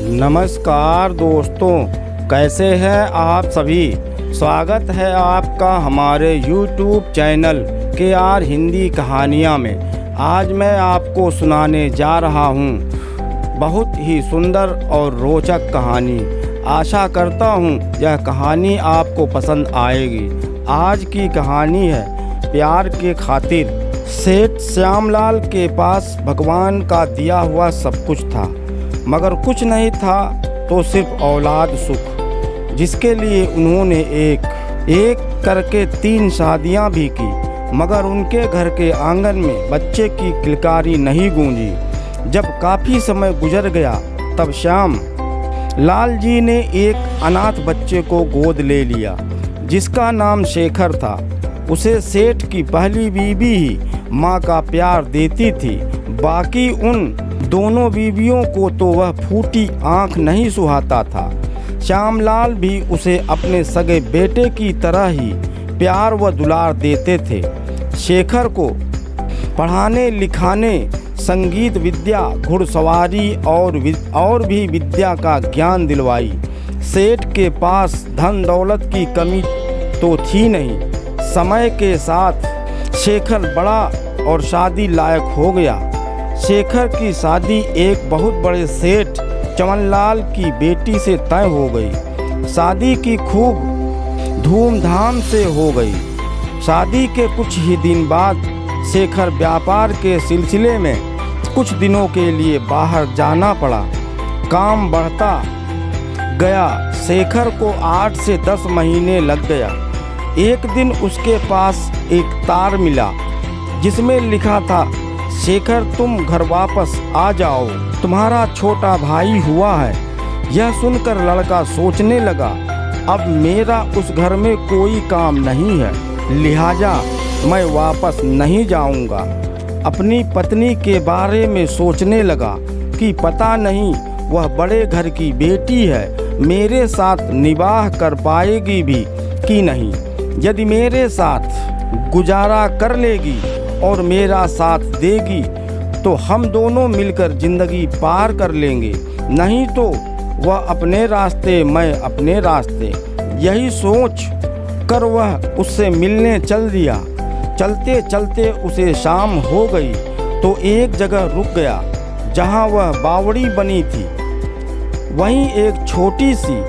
नमस्कार दोस्तों, कैसे हैं आप सभी। स्वागत है आपका हमारे YouTube चैनल KR हिंदी कहानियाँ में। आज मैं आपको सुनाने जा रहा हूँ बहुत ही सुंदर और रोचक कहानी। आशा करता हूँ यह कहानी आपको पसंद आएगी। आज की कहानी है प्यार के खातिर। सेठ श्यामलाल के पास भगवान का दिया हुआ सब कुछ था, मगर कुछ नहीं था तो सिर्फ औलाद सुख, जिसके लिए उन्होंने एक एक करके 3 शादियां भी की, मगर उनके घर के आंगन में बच्चे की किलकारी नहीं गूंजी। जब काफ़ी समय गुजर गया तब श्याम लाल जी ने एक अनाथ बच्चे को गोद ले लिया, जिसका नाम शेखर था। उसे सेठ की पहली बीवी ही माँ का प्यार देती थी, बाकी उन दोनों बीवियों को तो वह फूटी आंख नहीं सुहाता था। श्यामलाल भी उसे अपने सगे बेटे की तरह ही प्यार व दुलार देते थे। शेखर को पढ़ाने लिखाने, संगीत विद्या, घुड़सवारी और भी विद्या का ज्ञान दिलवाई। सेठ के पास धन दौलत की कमी तो थी नहीं। समय के साथ शेखर बड़ा और शादी लायक हो गया। शेखर की शादी एक बहुत बड़े सेठ चमनलाल की बेटी से तय हो गई। शादी की खूब धूमधाम से हो गई। शादी के कुछ ही दिन बाद शेखर व्यापार के सिलसिले में कुछ दिनों के लिए बाहर जाना पड़ा। काम बढ़ता गया। शेखर को 8 से 10 महीने लग गया। एक दिन उसके पास एक तार मिला, जिसमें लिखा था, शेखर तुम घर वापस आ जाओ, तुम्हारा छोटा भाई हुआ है। यह सुनकर लड़का सोचने लगा, अब मेरा उस घर में कोई काम नहीं है, लिहाजा मैं वापस नहीं जाऊंगा। अपनी पत्नी के बारे में सोचने लगा कि पता नहीं वह बड़े घर की बेटी है, मेरे साथ निबाह कर पाएगी भी कि नहीं। यदि मेरे साथ गुजारा कर लेगी और मेरा साथ देगी तो हम दोनों मिलकर जिंदगी पार कर लेंगे, नहीं तो वह अपने रास्ते, मैं अपने रास्ते। यही सोच कर वह उससे मिलने चल दिया। चलते चलते उसे शाम हो गई तो एक जगह रुक गया जहां वह बावड़ी बनी थी। वहीं एक छोटी सी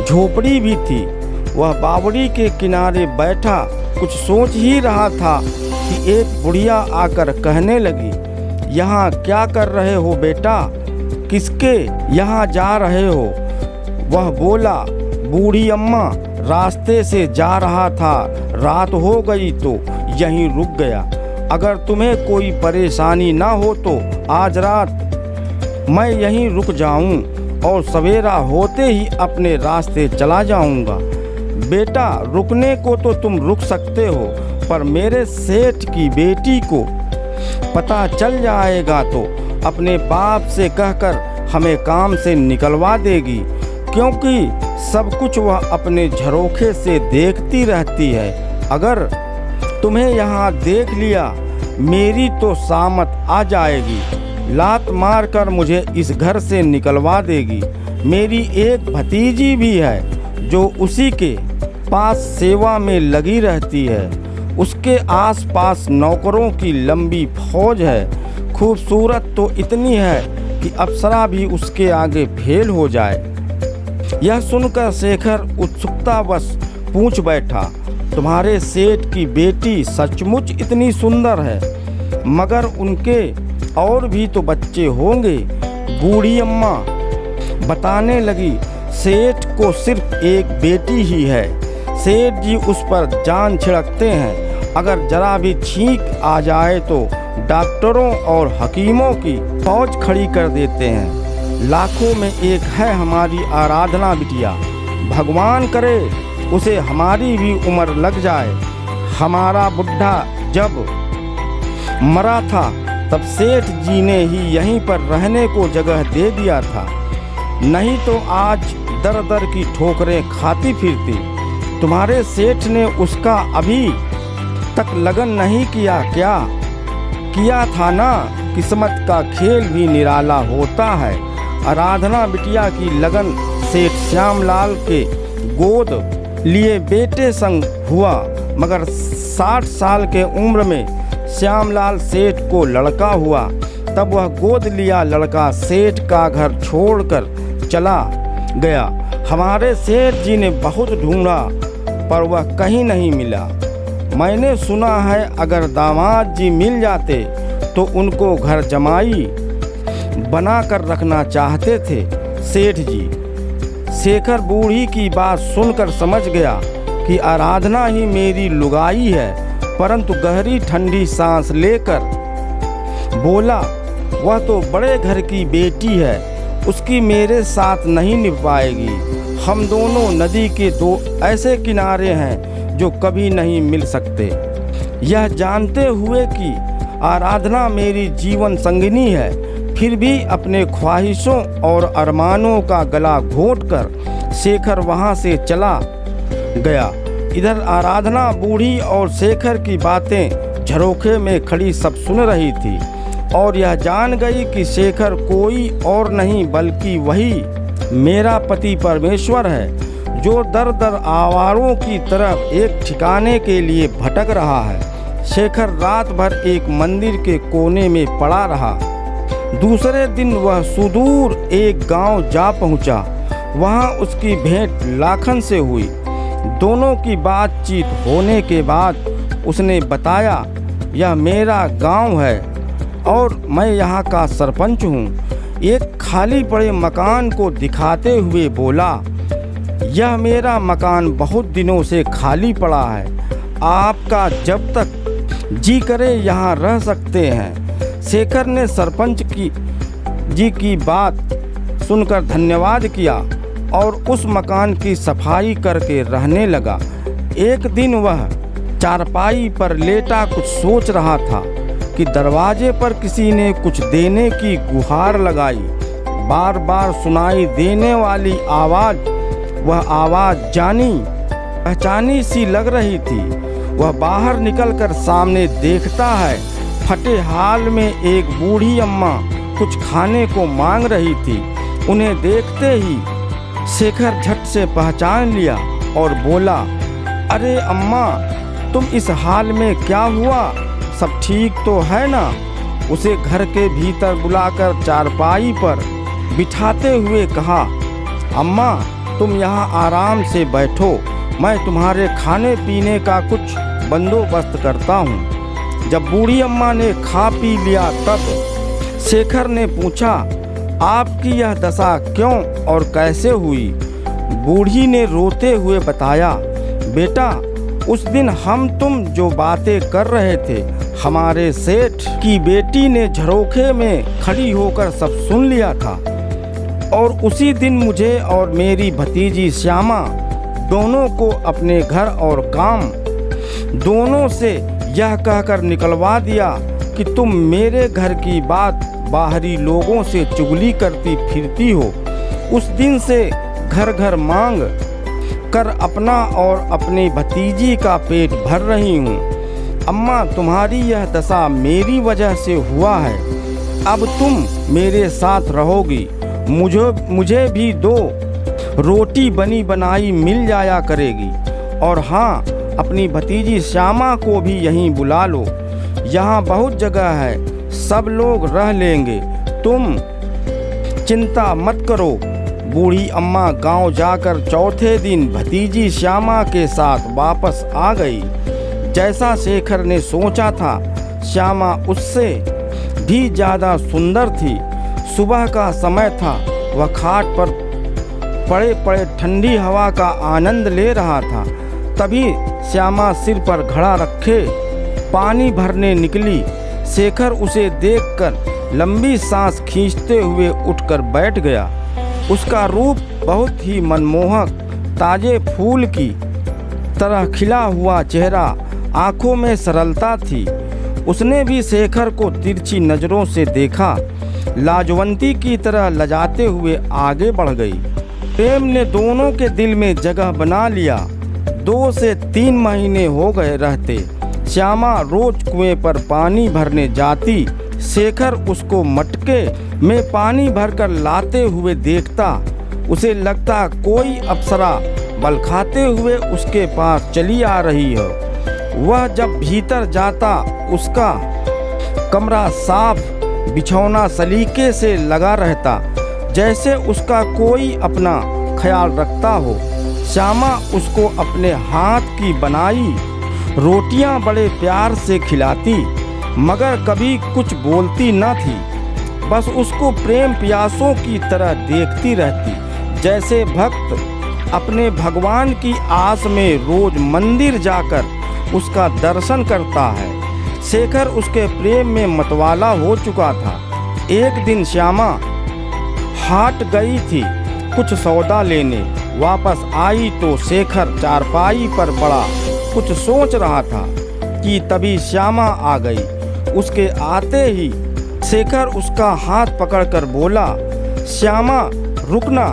झोपड़ी भी थी। वह बावड़ी के किनारे बैठा कुछ सोच ही रहा था कि एक बुढ़िया आकर कहने लगी, यहाँ क्या कर रहे हो बेटा, किसके यहाँ जा रहे हो। वह बोला, बूढ़ी अम्मा, रास्ते से जा रहा था, रात हो गई तो यहीं रुक गया। अगर तुम्हें कोई परेशानी ना हो तो आज रात मैं यहीं रुक जाऊं और सवेरा होते ही अपने रास्ते चला जाऊंगा। बेटा, रुकने को तो तुम रुक सकते हो, पर मेरे सेठ की बेटी को पता चल जाएगा तो अपने बाप से कहकर हमें काम से निकलवा देगी, क्योंकि सब कुछ वह अपने झरोखे से देखती रहती है। अगर तुम्हें यहाँ देख लिया, मेरी तो सामत आ जाएगी, लात मार कर मुझे इस घर से निकलवा देगी। मेरी एक भतीजी भी है जो उसी के पास सेवा में लगी रहती है। उसके आसपास नौकरों की लंबी फौज है। खूबसूरत तो इतनी है कि अप्सरा भी उसके आगे फेल हो जाए। यह सुनकर शेखर उत्सुकतावश पूछ बैठा, तुम्हारे सेठ की बेटी सचमुच इतनी सुंदर है? मगर उनके और भी तो बच्चे होंगे। बूढ़ी अम्मा बताने लगी, सेठ को सिर्फ एक बेटी ही है। सेठ जी उस पर जान छिड़कते हैं। अगर जरा भी छींक आ जाए तो डॉक्टरों और हकीमों की फौज खड़ी कर देते हैं। लाखों में एक है हमारी आराधना बिटिया। भगवान करे उसे हमारी भी उम्र लग जाए। हमारा बुढ़ा जब मरा था तब सेठ जी ने ही यहीं पर रहने को जगह दे दिया था, नहीं तो आज दर दर की ठोकरें खाती फिरती। तुम्हारे सेठ ने उसका अभी तक लगन नहीं किया क्या? किया था ना। किस्मत का खेल भी निराला होता है। आराधना बिटिया की लगन सेठ श्यामलाल के गोद लिए बेटे संग हुआ, मगर 60 साल के उम्र में श्यामलाल सेठ को लड़का हुआ। तब वह गोद लिया लड़का सेठ का घर छोड़कर चला गया। हमारे सेठ जी ने बहुत ढूंढा पर वह कहीं नहीं मिला। मैंने सुना है अगर दामाद जी मिल जाते तो उनको घर जमाई बना कर रखना चाहते थे सेठ जी। शेखर बूढ़ी की बात सुनकर समझ गया कि आराधना ही मेरी लुगाई है, परंतु गहरी ठंडी सांस लेकर बोला, वह तो बड़े घर की बेटी है, उसकी मेरे साथ नहीं निभ पाएगी। हम दोनों नदी के दो ऐसे किनारे हैं जो कभी नहीं मिल सकते। यह जानते हुए कि आराधना मेरी जीवन संगिनी है, फिर भी अपने ख्वाहिशों और अरमानों का गला घोंटकर शेखर वहाँ से चला गया। इधर आराधना बूढ़ी और शेखर की बातें झरोखे में खड़ी सब सुन रही थी और यह जान गई कि शेखर कोई और नहीं बल्कि वही मेरा पति परमेश्वर है, जो दर दर आवारों की तरफ एक ठिकाने के लिए भटक रहा है। शेखर रात भर एक मंदिर के कोने में पड़ा रहा। दूसरे दिन वह सुदूर एक गांव जा पहुंचा। वहां उसकी भेंट लाखन से हुई। दोनों की बातचीत होने के बाद उसने बताया, यह मेरा गांव है और मैं यहाँ का सरपंच हूँ। एक खाली पड़े मकान को दिखाते हुए बोला, यह मेरा मकान बहुत दिनों से खाली पड़ा है, आपका जब तक जी करे यहाँ रह सकते हैं। शेखर ने सरपंच जी की बात सुनकर धन्यवाद किया और उस मकान की सफाई करके रहने लगा। एक दिन वह चारपाई पर लेटा कुछ सोच रहा था कि दरवाजे पर किसी ने कुछ देने की गुहार लगाई। बार बार सुनाई देने वाली आवाज़, वह आवाज़ जानी पहचानी सी लग रही थी। वह बाहर निकलकर सामने देखता है, फटे हाल में एक बूढ़ी अम्मा कुछ खाने को मांग रही थी। उन्हें देखते ही शेखर झट से पहचान लिया और बोला, अरे अम्मा, तुम इस हाल में क्या हुआ? सब ठीक तो है ना? उसे घर के भीतर बुलाकर चारपाई पर बिठाते हुए कहा, अम्मा तुम यहाँ आराम से बैठो, मैं तुम्हारे खाने पीने का कुछ बंदोबस्त करता हूँ। जब बूढ़ी अम्मा ने खा पी लिया तब शेखर ने पूछा, आपकी यह दशा क्यों और कैसे हुई? बूढ़ी ने रोते हुए बताया, बेटा उस दिन हम तुम जो बातें कर रहे थे, हमारे सेठ की बेटी ने झरोखे में खड़ी होकर सब सुन लिया था और उसी दिन मुझे और मेरी भतीजी श्यामा दोनों को अपने घर और काम दोनों से यह कहकर निकलवा दिया कि तुम मेरे घर की बात बाहरी लोगों से चुगली करती फिरती हो। उस दिन से घर घर मांग कर अपना और अपनी भतीजी का पेट भर रही हूँ। अम्मा तुम्हारी यह दशा मेरी वजह से हुआ है। अब तुम मेरे साथ रहोगी, मुझे भी 2 रोटी बनी बनाई मिल जाया करेगी। और हाँ, अपनी भतीजी श्यामा को भी यहीं बुला लो, यहाँ बहुत जगह है, सब लोग रह लेंगे, तुम चिंता मत करो। बूढ़ी अम्मा गांव जाकर चौथे दिन भतीजी श्यामा के साथ वापस आ गई। जैसा शेखर ने सोचा था, श्यामा उससे भी ज़्यादा सुंदर थी। सुबह का समय था, वह खाट पर पड़े पड़े ठंडी हवा का आनंद ले रहा था। तभी श्यामा सिर पर घड़ा रखे पानी भरने निकली। शेखर उसे देखकर लंबी सांस खींचते हुए उठकर बैठ गया। उसका रूप बहुत ही मनमोहक, ताजे फूल की तरह खिला हुआ चेहरा, आंखों में सरलता थी। उसने भी शेखर को तिरछी नज़रों से देखा। लाजवंती की तरह लजाते हुए आगे बढ़ गई। प्रेम ने दोनों के दिल में जगह बना लिया। 2 से 3 महीने हो गए रहते। श्यामा रोज कुएं पर पानी भरने जाती। शेखर उसको मटके में पानी भरकर लाते हुए देखता, उसे लगता कोई अप्सरा बल खाते हुए उसके पास चली आ रही हो। वह जब भीतर जाता, उसका कमरा साफ, बिछौना सलीके से लगा रहता, जैसे उसका कोई अपना ख्याल रखता हो। श्यामा उसको अपने हाथ की बनाई रोटियां बड़े प्यार से खिलाती, मगर कभी कुछ बोलती न थी। बस उसको प्रेम प्यासों की तरह देखती रहती, जैसे भक्त अपने भगवान की आस में रोज मंदिर जाकर उसका दर्शन करता है। शेखर उसके प्रेम में मतवाला हो चुका था। एक दिन श्यामा हाट गई थी कुछ सौदा लेने। वापस आई तो शेखर चारपाई पर पड़ा कुछ सोच रहा था कि तभी श्यामा आ गई। उसके आते ही शेखर उसका हाथ पकड़कर बोला, श्यामा रुकना,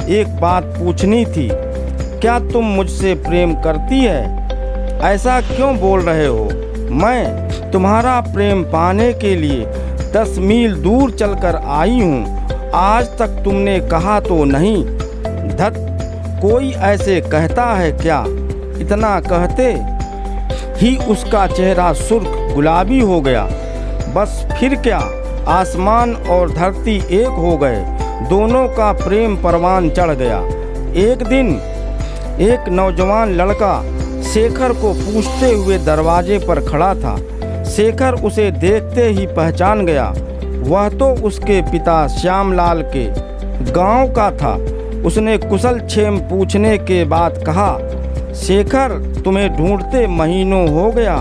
एक बात पूछनी थी। क्या तुम मुझसे प्रेम करती है? ऐसा क्यों बोल रहे हो? मैं तुम्हारा प्रेम पाने के लिए 10 मील दूर चलकर आई हूँ। आज तक तुमने कहा तो नहीं। धत, कोई ऐसे कहता है क्या? इतना कहते ही उसका चेहरा सुर्ख गुलाबी हो गया। बस फिर क्या, आसमान और धरती एक हो गए। दोनों का प्रेम परवान चढ़ गया। एक दिन एक नौजवान लड़का शेखर को पूछते हुए दरवाजे पर खड़ा था। शेखर उसे देखते ही पहचान गया। वह तो उसके पिता श्यामलाल के गांव का था। उसने कुशल क्षेम पूछने के बाद कहा, शेखर, तुम्हें ढूंढते महीनों हो गया,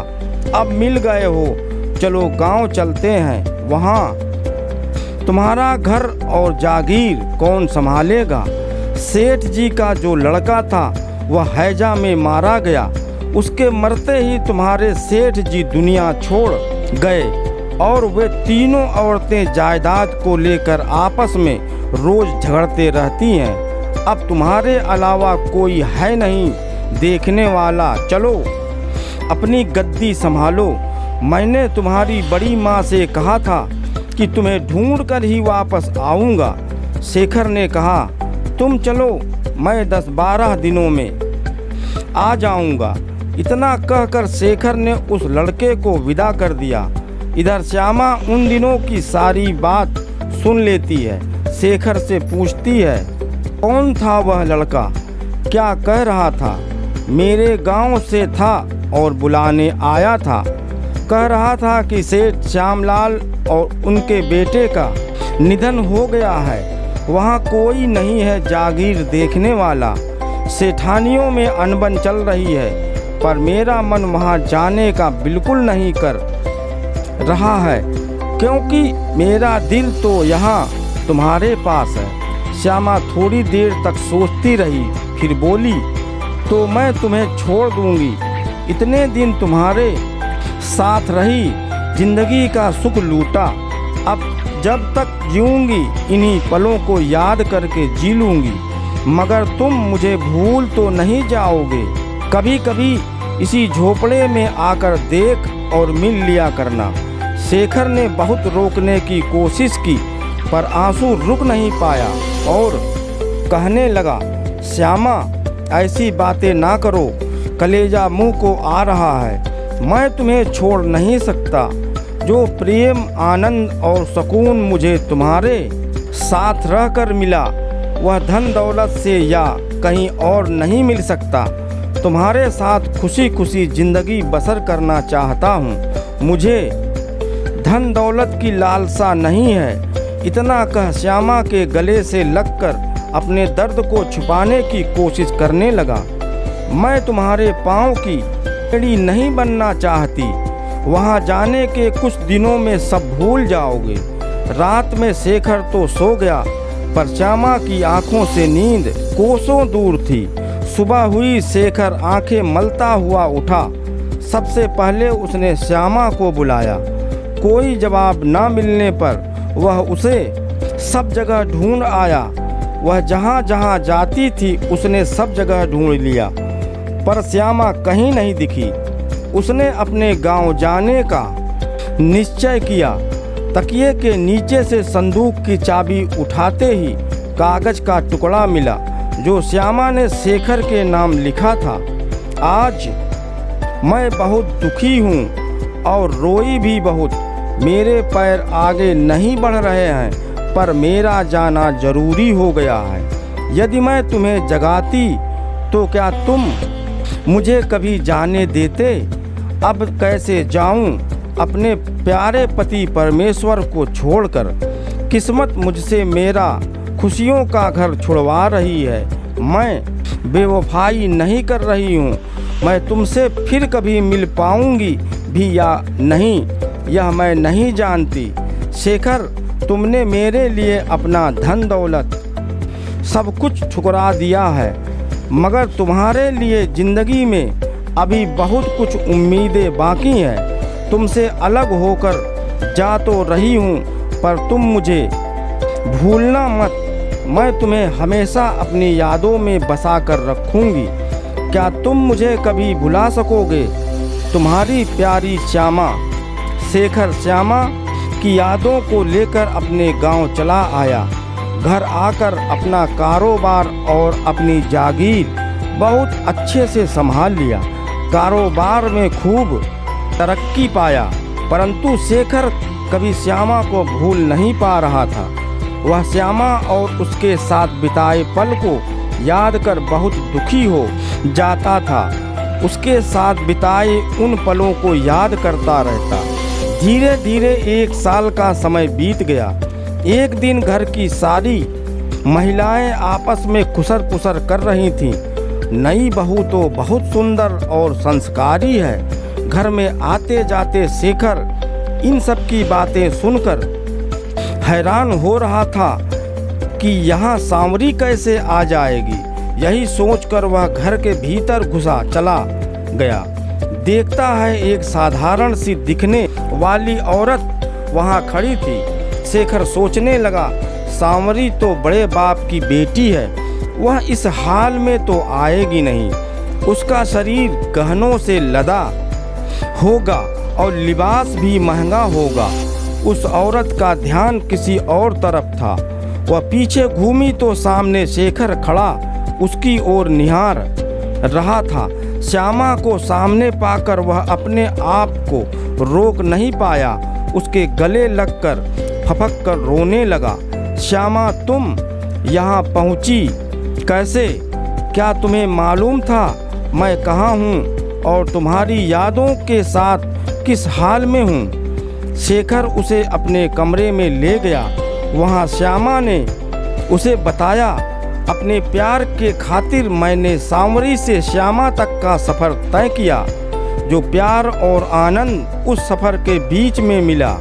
अब मिल गए हो। चलो गांव चलते हैं, वहाँ तुम्हारा घर और जागीर कौन संभालेगा? सेठ जी का जो लड़का था वह हैजा में मारा गया। उसके मरते ही तुम्हारे सेठ जी दुनिया छोड़ गए और वे तीनों औरतें जायदाद को लेकर आपस में रोज झगड़ते रहती हैं। अब तुम्हारे अलावा कोई है नहीं देखने वाला। चलो अपनी गद्दी संभालो। मैंने तुम्हारी बड़ी माँ से कहा था कि तुम्हें ढूंढ कर ही वापस आऊँगा। शेखर ने कहा, तुम चलो, मैं 10-12 दिनों में आ जाऊँगा। इतना कहकर शेखर ने उस लड़के को विदा कर दिया। इधर श्यामा उन दिनों की सारी बात सुन लेती है। शेखर से पूछती है, कौन था वह लड़का? क्या कह रहा था? मेरे गांव से था और बुलाने आया था। कह रहा था कि सेठ श्यामलाल और उनके बेटे का निधन हो गया है। वहाँ कोई नहीं है जागीर देखने वाला। सेठानियों में अनबन चल रही है, पर मेरा मन वहाँ जाने का बिल्कुल नहीं कर रहा है, क्योंकि मेरा दिल तो यहाँ तुम्हारे पास है। श्यामा थोड़ी देर तक सोचती रही, फिर बोली, तो मैं तुम्हें छोड़ दूंगी। इतने दिन तुम्हारे साथ रही, जिंदगी का सुख लूटा। अब जब तक जीऊंगी इन्हीं पलों को याद करके जी लूंगी, मगर तुम मुझे भूल तो नहीं जाओगे। कभी कभी इसी झोपड़े में आकर देख और मिल लिया करना। शेखर ने बहुत रोकने की कोशिश की, पर आंसू रुक नहीं पाया और कहने लगा, श्यामा ऐसी बातें ना करो, कलेजा मुंह को आ रहा है। मैं तुम्हें छोड़ नहीं सकता। जो प्रेम, आनंद और सुकून मुझे तुम्हारे साथ रहकर मिला, वह धन दौलत से या कहीं और नहीं मिल सकता। तुम्हारे साथ खुशी खुशी ज़िंदगी बसर करना चाहता हूँ। मुझे धन दौलत की लालसा नहीं है। इतना कह श्यामा के गले से लगकर अपने दर्द को छुपाने की कोशिश करने लगा। मैं तुम्हारे पाँव की एड़ी नहीं बनना चाहती। वहाँ जाने के कुछ दिनों में सब भूल जाओगे। रात में शेखर तो सो गया, पर श्यामा की आंखों से नींद कोसों दूर थी। सुबह हुई, शेखर आंखें मलता हुआ उठा। सबसे पहले उसने श्यामा को बुलाया। कोई जवाब न मिलने पर वह उसे सब जगह ढूंढ आया। वह जहाँ जहाँ जाती थी उसने सब जगह ढूंढ लिया, पर श्यामा कहीं नहीं दिखी। उसने अपने गांव जाने का निश्चय किया। तकिए के नीचे से संदूक की चाबी उठाते ही कागज का टुकड़ा मिला जो श्यामा ने शेखर के नाम लिखा था। आज मैं बहुत दुखी हूँ और रोई भी बहुत। मेरे पैर आगे नहीं बढ़ रहे हैं, पर मेरा जाना जरूरी हो गया है। यदि मैं तुम्हें जगाती तो क्या तुम मुझे कभी जाने देते? अब कैसे जाऊं अपने प्यारे पति परमेश्वर को छोड़कर। किस्मत मुझसे मेरा खुशियों का घर छुड़वा रही है। मैं बेवफाई नहीं कर रही हूँ। मैं तुमसे फिर कभी मिल पाऊँगी भी या नहीं, यह मैं नहीं जानती। शेखर, तुमने मेरे लिए अपना धन दौलत सब कुछ ठुकरा दिया है, मगर तुम्हारे लिए ज़िंदगी में अभी बहुत कुछ उम्मीदें बाकी हैं। तुमसे अलग होकर जा तो रही हूँ, पर तुम मुझे भूलना मत। मैं तुम्हें हमेशा अपनी यादों में बसा कर रखूँगी। क्या तुम मुझे कभी भुला सकोगे? तुम्हारी प्यारी श्यामा। शेखर श्यामा की यादों को लेकर अपने गांव चला आया। घर आकर अपना कारोबार और अपनी जागीर बहुत अच्छे से संभाल लिया। कारोबार में खूब तरक्की पाया, परंतु शेखर कभी श्यामा को भूल नहीं पा रहा था। वह श्यामा और उसके साथ बिताए पल को याद कर बहुत दुखी हो जाता था। उसके साथ बिताए उन पलों को याद करता रहता। धीरे धीरे 1 साल का समय बीत गया। एक दिन घर की सारी महिलाएं आपस में खुसर पुसर कर रही थीं। नई बहू तो बहुत सुंदर और संस्कारी है। घर में आते जाते शेखर इन सब की बातें सुनकर हैरान हो रहा था कि यहाँ सांवरी कैसे आ जाएगी। यही सोचकर वह घर के भीतर घुसा चला गया। देखता है एक साधारण सी दिखने वाली औरत वहाँ खड़ी थी। शेखर सोचने लगा, सांवरी तो बड़े बाप की बेटी है, वह इस हाल में तो आएगी नहीं। उसका शरीर गहनों से लदा होगा और लिबास भी महंगा होगा। उस औरत का ध्यान किसी और तरफ था। वह पीछे घूमी तो सामने शेखर खड़ा उसकी ओर निहार रहा था। श्यामा को सामने पाकर वह अपने आप को रोक नहीं पाया। उसके गले लगकर फपक कर रोने लगा। श्यामा, तुम यहाँ पहुँची कैसे? क्या तुम्हें मालूम था मैं कहाँ हूँ और तुम्हारी यादों के साथ किस हाल में हूँ? शेखर उसे अपने कमरे में ले गया। वहाँ श्यामा ने उसे बताया, अपने प्यार के खातिर मैंने सांवरी से श्यामा तक का सफ़र तय किया। जो प्यार और आनंद उस सफ़र के बीच में मिला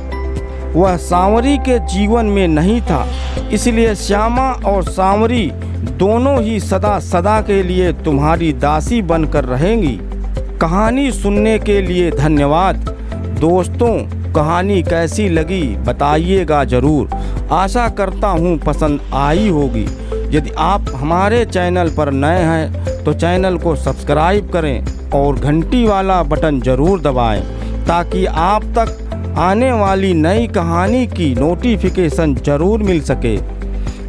वह सांवरी के जीवन में नहीं था। इसलिए श्यामा और सांवरी दोनों ही सदा सदा के लिए तुम्हारी दासी बनकर रहेंगी। कहानी सुनने के लिए धन्यवाद। दोस्तों, कहानी कैसी लगी बताइएगा ज़रूर। आशा करता हूँ पसंद आई होगी। यदि आप हमारे चैनल पर नए हैं तो चैनल को सब्सक्राइब करें और घंटी वाला बटन ज़रूर दबाएं, ताकि आप तक आने वाली नई कहानी की नोटिफिकेशन ज़रूर मिल सके।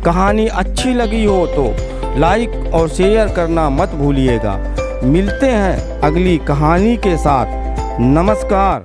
कहानी अच्छी लगी हो तो लाइक और शेयर करना मत भूलिएगा। मिलते हैं अगली कहानी के साथ। नमस्कार।